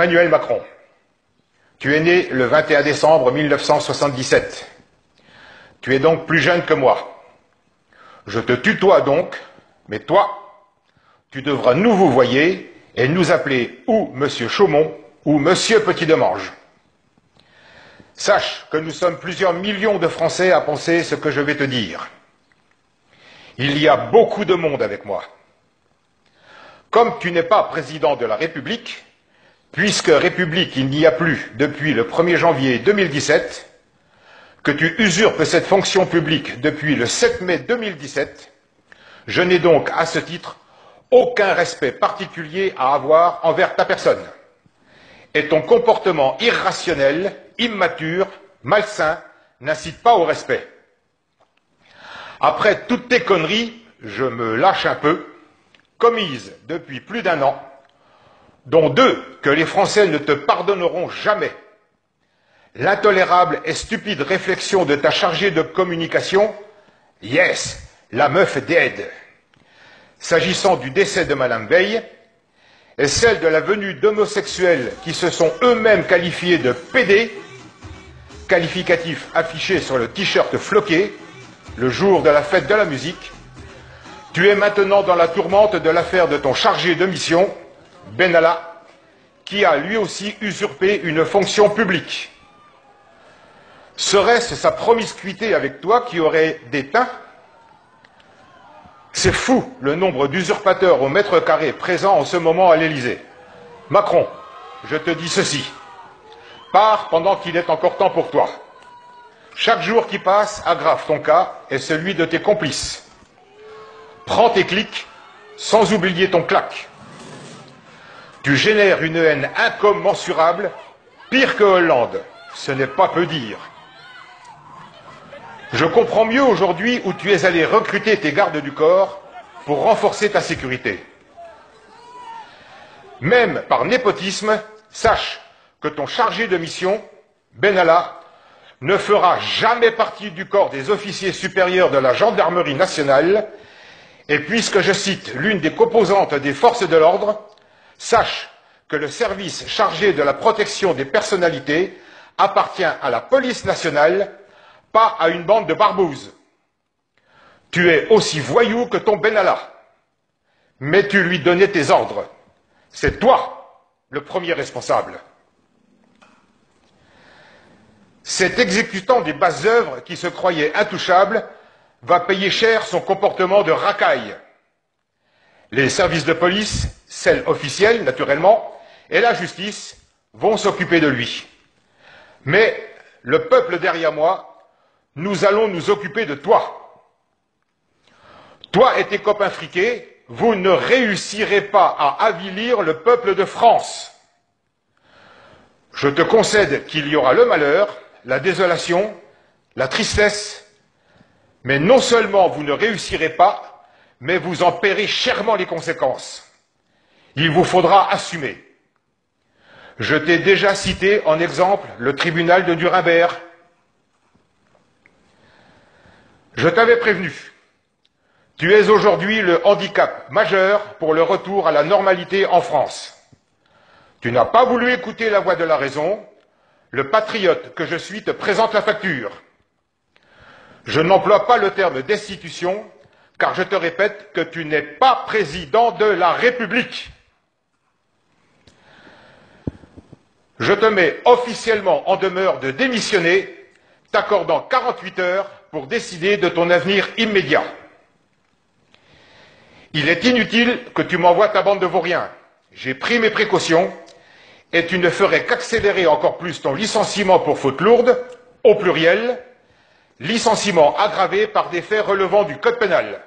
Emmanuel Macron, tu es né le 21 décembre 1977. Tu es donc plus jeune que moi. Je te tutoie donc, mais toi, tu devras nous vous voyer et nous appeler ou Monsieur Chaumont ou Monsieur Petit-Demange. Sache que nous sommes plusieurs millions de Français à penser ce que je vais te dire. Il y a beaucoup de monde avec moi. Comme tu n'es pas président de la République, puisque République il n'y a plus depuis le 1er janvier 2017, que tu usurpes cette fonction publique depuis le 7 mai 2017, je n'ai donc à ce titre aucun respect particulier à avoir envers ta personne. Et ton comportement irrationnel, immature, malsain, n'incite pas au respect. Après toutes tes conneries, je me lâche un peu, commises depuis plus d'1 an, dont 2 que les Français ne te pardonneront jamais. L'intolérable et stupide réflexion de ta chargée de communication, yes, la meuf dead, s'agissant du décès de Madame Veil, et celle de la venue d'homosexuels qui se sont eux-mêmes qualifiés de PD, qualificatif affiché sur le t-shirt floqué, le jour de la fête de la musique. Tu es maintenant dans la tourmente de l'affaire de ton chargé de mission, Benalla, qui a lui aussi usurpé une fonction publique. Serait-ce sa promiscuité avec toi qui aurait déteint? C'est fou le nombre d'usurpateurs au mètre carré présents en ce moment à l'Élysée. Macron, je te dis ceci. Pars pendant qu'il est encore temps pour toi. Chaque jour qui passe aggrave ton cas et celui de tes complices. Prends tes clics sans oublier ton claque. Tu génères une haine incommensurable, pire que Hollande. Ce n'est pas peu dire. Je comprends mieux aujourd'hui où tu es allé recruter tes gardes du corps pour renforcer ta sécurité. Même par népotisme, sache que ton chargé de mission, Benalla, ne fera jamais partie du corps des officiers supérieurs de la gendarmerie nationale, et puisque je cite l'une des composantes des forces de l'ordre, sache que le service chargé de la protection des personnalités appartient à la police nationale, pas à une bande de barbouzes. Tu es aussi voyou que ton Benalla, mais tu lui donnais tes ordres. C'est toi le premier responsable. Cet exécutant des basses œuvres qui se croyait intouchable va payer cher son comportement de racaille. Les services de police, celles officielles naturellement, et la justice vont s'occuper de lui. Mais le peuple derrière moi, nous allons nous occuper de toi. Toi et tes copains friqués, vous ne réussirez pas à avilir le peuple de France. Je te concède qu'il y aura le malheur, la désolation, la tristesse, mais non seulement vous ne réussirez pas, mais vous en paierez chèrement les conséquences. Il vous faudra assumer. Je t'ai déjà cité en exemple le tribunal de Nuremberg. Je t'avais prévenu. Tu es aujourd'hui le handicap majeur pour le retour à la normalité en France. Tu n'as pas voulu écouter la voix de la raison. Le patriote que je suis te présente la facture. Je n'emploie pas le terme destitution, car je te répète que tu n'es pas président de la République. Je te mets officiellement en demeure de démissionner, t'accordant 48 heures pour décider de ton avenir immédiat. Il est inutile que tu m'envoies ta bande de vauriens. J'ai pris mes précautions et tu ne ferais qu'accélérer encore plus ton licenciement pour faute lourde, au pluriel, licenciement aggravé par des faits relevant du code pénal.